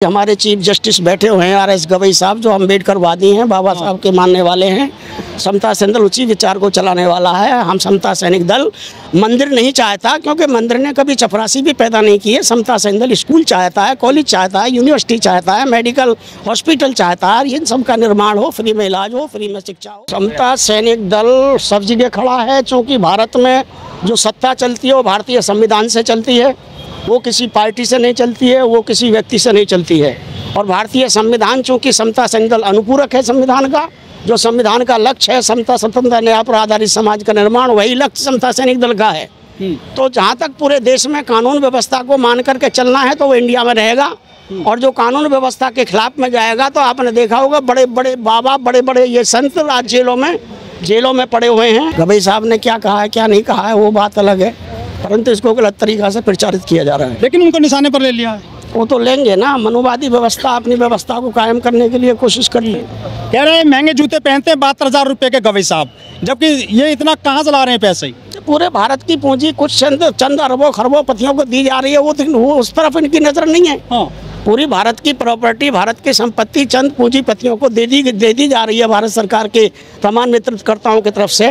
हमारे chief justice बैठे हुए हैं आर एस गवई साहब, जो अम्बेडकरवादी हैं, बाबा साहब के मानने वाले हैं। समता सैनिक दल उसी विचार को चलाने वाला है। हम समता सैनिक दल मंदिर नहीं चाहता, क्योंकि मंदिर ने कभी चपरासी भी पैदा नहीं की है। समता सैनिक दल स्कूल चाहता है, कॉलेज चाहता है, यूनिवर्सिटी चाहता है, मेडिकल हॉस्पिटल चाहता है, इन सब का निर्माण हो, फ्री में इलाज हो, फ्री में शिक्षा हो। समता सैनिक दल सब जगह खड़ा है, चूँकि भारत में जो सत्ता चलती है वो भारतीय संविधान से चलती है, वो किसी पार्टी से नहीं चलती है, वो किसी व्यक्ति से नहीं चलती है। और भारतीय संविधान चूँकि समता सैनिक दल अनुपूरक है संविधान का, जो संविधान का लक्ष्य है समता स्वतंत्रता न्याय पर आधारित समाज का निर्माण, वही लक्ष्य समता सैनिक दल का है। तो जहाँ तक पूरे देश में कानून व्यवस्था को मान करके चलना है तो वो इंडिया में रहेगा, और जो कानून व्यवस्था के खिलाफ में जाएगा तो आपने देखा होगा बड़े बड़े बाबा, बड़े बड़े ये संत आज जेलों में पड़े हुए हैं। गवई साहब ने क्या कहा है क्या नहीं कहा है वो बात अलग है, परंतु इसको गलत तरीका से प्रचारित किया जा रहा है। लेकिन उनको निशाने पर ले लिया है। वो तो लेंगे ना, मनुवादी व्यवस्था अपनी व्यवस्था को कायम करने के लिए कोशिश कर ली। कह रहे हैं महंगे जूते पहनते हैं 72,000 रुपये के गवई साहब, जबकि ये इतना कहाँ चला रहे हैं पैसे? पूरे भारत की पूंजी कुछ चंद अरबों खरबों पतियों को दी जा रही है, वो उस तरफ इनकी नजर नहीं है। हाँ। पूरी भारत की प्रॉपर्टी, भारत की संपत्ति चंद पूंजीपतियों को दे दी जा रही है भारत सरकार के तमाम नेतृत्वकर्ताओं की तरफ से।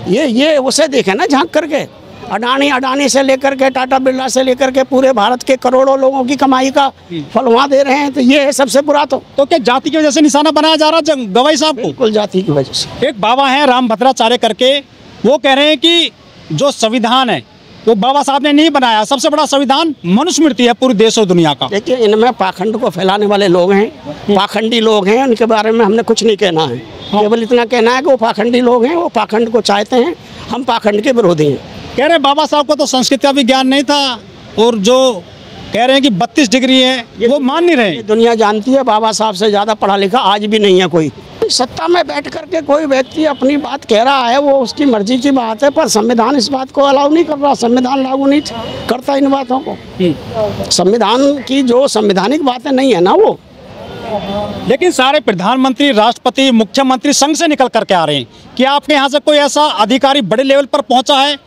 ये उसे देखे ना झांक करके, अडानी से लेकर के टाटा बिरला से लेकर के पूरे भारत के करोड़ों लोगों की कमाई का फल वहाँ दे रहे हैं, तो ये है सबसे बुरा। तो क्या जाति की वजह से निशाना बनाया जा रहा है गवई साहब को? बिल्कुल जाति की वजह से। एक बाबा हैं रामभद्राचार्य करके, वो कह रहे हैं कि जो संविधान है वो बाबा साहब ने नहीं बनाया, सबसे बड़ा संविधान मनुस्मृति है पूरे देश और दुनिया का। देखिए, इनमें पाखंड को फैलाने वाले लोग हैं, पाखंडी लोग हैं, उनके बारे में हमने कुछ नहीं कहना है। केवल इतना कहना है कि वो पाखंडी लोग हैं, वो पाखंड को चाहते हैं, हम पाखंड के विरोधी हैं। कह रहे बाबा साहब को तो संस्कृत का भी ज्ञान नहीं था, और जो कह रहे हैं कि 32 डिग्री है वो मान नहीं रहे। दुनिया जानती है बाबा साहब से ज़्यादा पढ़ा लिखा आज भी नहीं है कोई। सत्ता में बैठ करके कोई व्यक्ति अपनी बात कह रहा है, वो उसकी मर्जी की बात है, पर संविधान इस बात को अलाउ नहीं कर रहा, संविधान लागू नहीं करता इन बातों को। संविधान की जो संवैधानिक बातें नहीं है ना वो। लेकिन सारे प्रधानमंत्री, राष्ट्रपति, मुख्यमंत्री संघ से निकल करके आ रहे हैं। क्या आपके यहाँ से कोई ऐसा अधिकारी बड़े लेवल पर पहुँचा है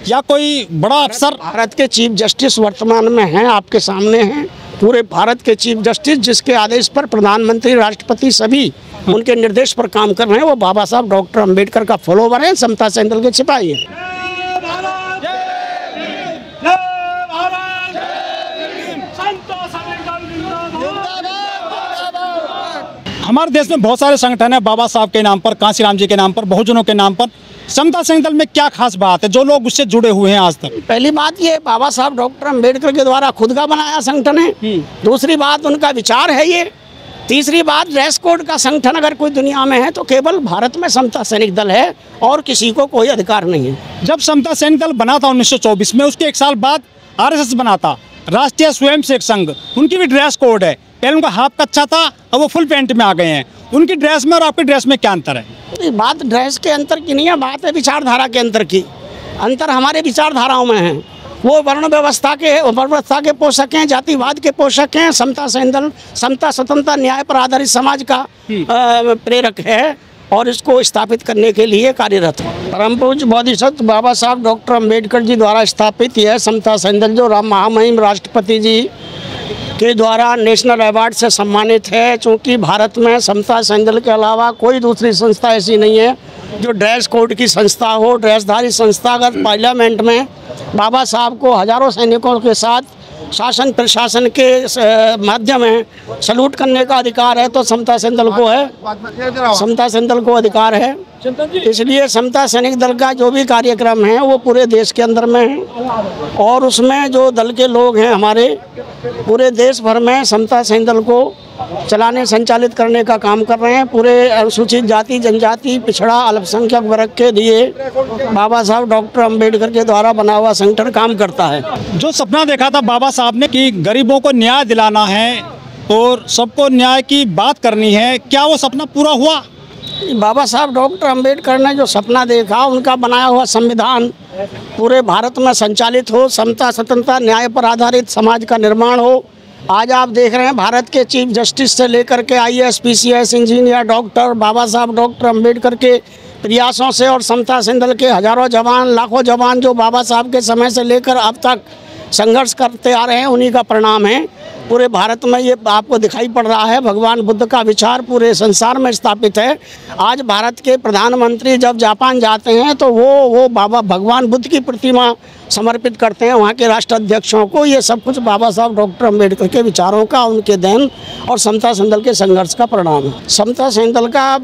या कोई बड़ा अफसर? भारत के चीफ जस्टिस वर्तमान में हैं, आपके सामने हैं, पूरे भारत के चीफ जस्टिस, जिसके आदेश पर प्रधानमंत्री, राष्ट्रपति सभी उनके निर्देश पर काम कर रहे हैं, वो बाबा साहब डॉक्टर अंबेडकर का फॉलोवर है, समता सैनिक दल के सिपाही हैं। हमारे देश में बहुत सारे संगठन है बाबा साहब के नाम पर, कांसीराम जी के नाम पर, बहुजनों के नाम पर। समता सैनिक दल में क्या खास बात है जो लोग उससे जुड़े हुए हैं आज तक? पहली बात ये बाबा साहब डॉक्टर अंबेडकर के द्वारा खुद का बनाया संगठन है। दूसरी बात उनका विचार है ये। तीसरी बात ड्रेस कोड का संगठन अगर कोई दुनिया में है तो केवल भारत में समता सैनिक दल है, और किसी को कोई अधिकार नहीं है। जब समता सैनिक दल बना था 1924 में, उसके 1 साल बाद RSS बना था, राष्ट्रीय स्वयंसेवक संघ, उनकी भी ड्रेस कोड है। पहले उनका हाफ कच्चा था, अब वो फुल पैंट में आ गए हैं। उनकी ड्रेस में और आपकी ड्रेस में क्या अंतर है? बात ड्रेस के अंतर की नहीं है, बात है विचारधारा के अंतर की। अंतर हमारे विचारधाराओं में है। वो वर्ण व्यवस्था के पोषक हैं, जातिवाद के पोषक हैं। समता सैनिक दल समता स्वतंत्रता न्याय पर आधारित समाज का प्रेरक है, और इसको स्थापित करने के लिए कार्यरत है। परम पूज्य बोधिसत्व बाबा साहब डॉक्टर अंबेडकर जी द्वारा स्थापित यह समता सैनिक दल, जो महामहिम राष्ट्रपति जी के द्वारा नेशनल अवार्ड से सम्मानित है। चूँकि भारत में समता सैनिक दल के अलावा कोई दूसरी संस्था ऐसी नहीं है जो ड्रेस कोड की संस्था हो, ड्रेसधारी संस्था। अगर पार्लियामेंट में बाबा साहब को हजारों सैनिकों के साथ शासन प्रशासन के माध्यम में सल्यूट करने का अधिकार है, तो समता सैनिक दल को है, समता सैनिक दल को अधिकार है। इसलिए समता सैनिक दल का जो भी कार्यक्रम है वो पूरे देश के अंदर में है, और उसमें जो दल के लोग हैं हमारे पूरे देश भर में समता सैनिक दल को चलाने, संचालित करने का काम कर रहे हैं। पूरे अनुसूचित जाति, जनजाति, पिछड़ा, अल्पसंख्यक वर्ग के लिए बाबा साहब डॉक्टर अंबेडकर के द्वारा बना हुआ संगठन काम करता है। जो सपना देखा था बाबा साहब ने कि गरीबों को न्याय दिलाना है और सबको न्याय की बात करनी है, क्या वो सपना पूरा हुआ? बाबा साहब डॉक्टर अंबेडकर ने जो सपना देखा, उनका बनाया हुआ संविधान पूरे भारत में संचालित हो, समता स्वतंत्रता न्याय पर आधारित समाज का निर्माण हो। आज आप देख रहे हैं भारत के चीफ जस्टिस से लेकर के IAS, PCS, इंजीनियर, डॉक्टर, बाबा साहब डॉक्टर अंबेडकर के प्रयासों से और समता सैनिक दल के हजारों जवान, लाखों जवान जो बाबा साहब के समय से लेकर अब तक संघर्ष करते आ रहे हैं, उन्हीं का परिणाम है। पूरे भारत में ये आपको दिखाई पड़ रहा है। भगवान बुद्ध का विचार पूरे संसार में स्थापित है। आज भारत के प्रधानमंत्री जब जापान जाते हैं तो वो बाबा भगवान बुद्ध की प्रतिमा समर्पित करते हैं वहाँ के राष्ट्राध्यक्षों को। ये सब कुछ बाबा साहब डॉक्टर अम्बेडकर के विचारों का, उनके देन और समता सैंदल के संघर्ष का परिणाम है। समता सैंदल का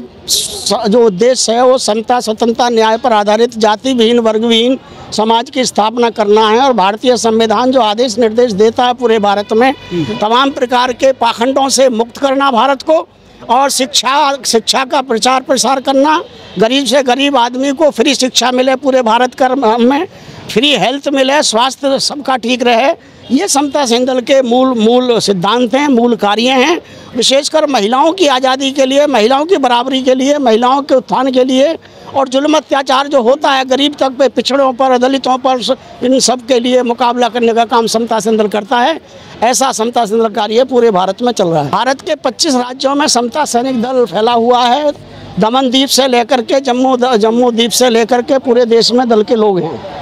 जो उद्देश्य है वो समता, स्वतंत्रता, न्याय पर आधारित जाति विहीन, वर्ग विहीन समाज की स्थापना करना है। और भारतीय संविधान जो आदेश निर्देश देता है पूरे भारत में तमाम प्रकार के पाखंडों से मुक्त करना भारत को, और शिक्षा का प्रचार प्रसार करना, गरीब से गरीब आदमी को फ्री शिक्षा मिले पूरे भारत में, फ्री हेल्थ मिले, स्वास्थ्य सबका ठीक रहे, ये समता सैंदल के मूल सिद्धांत हैं, मूल कार्य हैं। विशेषकर महिलाओं की आज़ादी के लिए, महिलाओं की बराबरी के लिए, महिलाओं के उत्थान के लिए, और जुल्म अत्याचार जो होता है गरीब तक पे, पिछड़ों पर, दलितों पर, इन सब के लिए मुकाबला करने का काम समता सैंदल करता है। ऐसा समता सैंदल कार्य पूरे भारत में चल रहा है। भारत के 25 राज्यों में समता सैनिक दल फैला हुआ है। दमन द्वीप से लेकर के जम्मू द्वीप से लेकर के पूरे देश में दल के लोग हैं।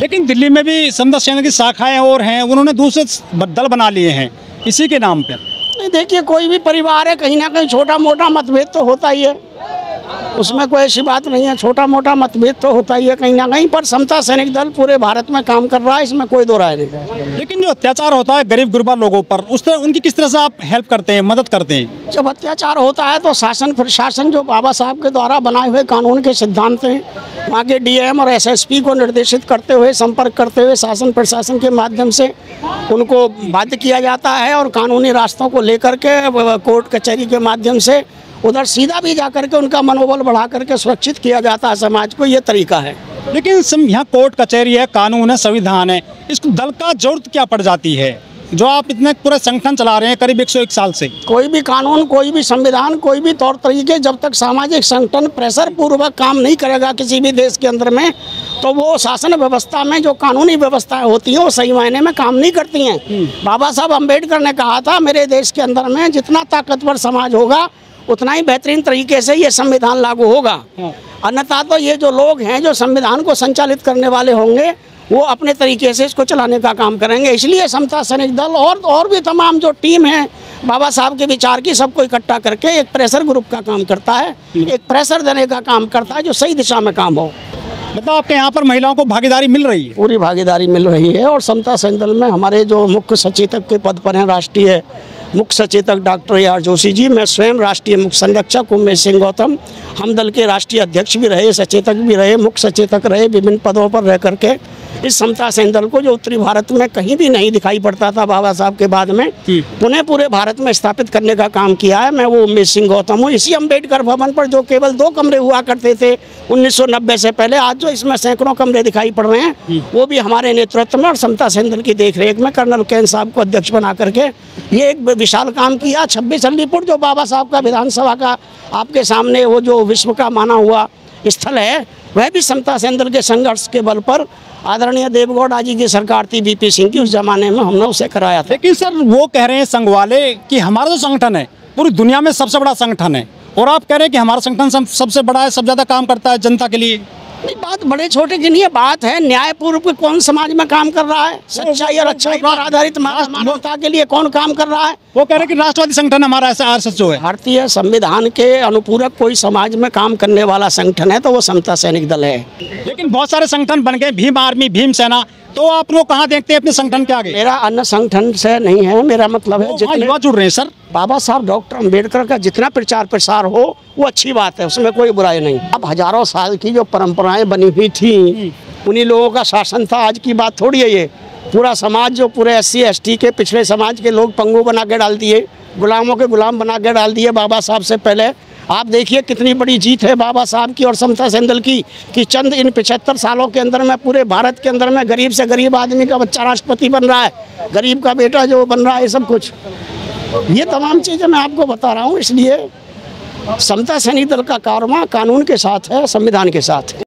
लेकिन दिल्ली में भी समता सैनिक की शाखाएं और हैं, उन्होंने दूसरे दल बना लिए हैं इसी के नाम पर। देखिए, कोई भी परिवार है, कहीं ना कहीं छोटा मोटा मतभेद तो होता ही है, उसमें कोई ऐसी बात नहीं है। छोटा मोटा मतभेद तो होता ही है कहीं ना कहीं, पर समता सैनिक दल पूरे भारत में काम कर रहा है, इसमें कोई दो राय नहीं। लेकिन जो अत्याचार होता है गरीब गुरबा लोगों पर, उस तरह उनकी किस तरह से आप हेल्प करते हैं, मदद करते हैं? जब अत्याचार होता है तो शासन प्रशासन जो बाबा साहब के द्वारा बनाए हुए कानून के सिद्धांत हैं, वहाँ के डीएम और एसएसपी को निर्देशित करते हुए, संपर्क करते हुए शासन प्रशासन के माध्यम से उनको बाध्य किया जाता है, और कानूनी रास्तों को लेकर के कोर्ट कचहरी के माध्यम से उधर सीधा भी जा करके उनका मनोबल बढ़ा करके सुरक्षित किया जाता है समाज को। ये तरीका है। लेकिन यहाँ कोर्ट कचहरी है, कानून है, संविधान है, इसको दल का जरूरत क्या पड़ जाती है जो आप इतने पूरे संगठन चला रहे हैं करीब 101 साल से? कोई भी कानून, कोई भी संविधान, कोई भी तौर तरीके, जब तक सामाजिक संगठन प्रेशर पूर्वक काम नहीं करेगा किसी भी देश के अंदर में, तो वो शासन व्यवस्था में जो कानूनी व्यवस्थाएं होती हैं वो सही मायने में काम नहीं करती हैं। बाबा साहब अम्बेडकर ने कहा था, मेरे देश के अंदर में जितना ताकतवर समाज होगा उतना ही बेहतरीन तरीके से ये संविधान लागू होगा। अन्यथा तो ये जो लोग हैं जो संविधान को संचालित करने वाले होंगे वो अपने तरीके से इसको चलाने का काम करेंगे। इसलिए समता सैनिक दल और भी तमाम जो टीम है बाबा साहब के विचार की, सबको इकट्ठा करके एक प्रेशर ग्रुप का काम करता है, एक प्रेशर देने का काम करता है जो सही दिशा में काम हो। मतलब आपके यहाँ पर महिलाओं को भागीदारी मिल रही है? पूरी भागीदारी मिल रही है। और समता सैनिक दल में हमारे जो मुख्य सचेतक के पद पर हैं, राष्ट्रीय मुख्य सचेतक डॉक्टर AR जोशी जी, मैं स्वयं राष्ट्रीय मुख्य संरक्षक उमेश सिंह गौतम, हम दल के राष्ट्रीय अध्यक्ष भी रहे, सचेतक भी रहे, मुख्य सचेतक रहे, विभिन्न पदों पर रह करके इस समता सैनिक दल को, जो उत्तरी भारत में कहीं भी नहीं दिखाई पड़ता था बाबा साहब के बाद में, पुनः पूरे भारत में स्थापित करने का काम किया है। मैं वो उमेश सिंह गौतम हूँ। इसी अम्बेडकर भवन पर जो केवल 2 कमरे हुआ करते थे 1990 से पहले, आज जो इसमें सैकड़ों कमरे दिखाई पड़ रहे हैं, वो भी हमारे नेतृत्व में और समता सैनिक दल की देखरेख में कर्नल कैन साहब को अध्यक्ष बना करके ये एक विशाल काम किया। 26 अलीपुर जो बाबा साहब का विधानसभा का आपके सामने वो जो विश्व का माना हुआ स्थल है, वह भी समता सैनिक दल के संघर्ष के बल पर आदरणीय देवगौड़ा जी की सरकार थी, VP सिंह की, उस जमाने में हमने उसे कराया था। लेकिन सर वो कह रहे हैं संघ वाले कि हमारा जो संगठन है पूरी दुनिया में सबसे बड़ा संगठन है, और आप कह रहे हैं कि हमारा संगठन सबसे बड़ा है, सब ज़्यादा काम करता है जनता के लिए। नहीं, बात बड़े छोटे की नहीं है, बात है न्यायपूर्वक कौन समाज में काम कर रहा है, सच्चाई और अच्छाई पर आधारित मानवता के लिए कौन काम कर रहा है। वो कह रहे हैं कि राष्ट्रवादी संगठन हमारा ऐसा RSS जो है, भारतीय संविधान के अनुपूरक कोई समाज में काम करने वाला संगठन है तो वो समता सैनिक दल है। लेकिन बहुत सारे संगठन बन गए, भीम आर्मी, भीम सेना, तो आप लोग कहाँ देखते हैं अपने संगठन के आगे? मेरा अन्य संगठन से नहीं है, मेरा मतलब है जितने युवा जुड़ रहे हैं सर, बाबा साहब डॉक्टर अम्बेडकर का जितना प्रचार प्रसार हो वो अच्छी बात है, उसमें कोई बुराई नहीं। अब हजारों साल की जो परंपराएं बनी हुई थी, उन्हीं लोगों का शासन था, आज की बात थोड़ी है ये। पूरा समाज जो पूरे SC ST के पिछड़े समाज के लोग पंगु बना के डाल दिए, गुलामों के गुलाम बना के डाल दिए बाबा साहब से पहले। आप देखिए कितनी बड़ी जीत है बाबा साहब की और समता सैनिक दल की कि चंद इन 75 सालों के अंदर में पूरे भारत के अंदर में गरीब से गरीब आदमी का बच्चा राष्ट्रपति बन रहा है, गरीब का बेटा जो बन रहा है, ये सब कुछ, ये तमाम चीज़ें मैं आपको बता रहा हूँ। इसलिए समता सैनिक दल का कारवां कानून के साथ है, संविधान के साथ है।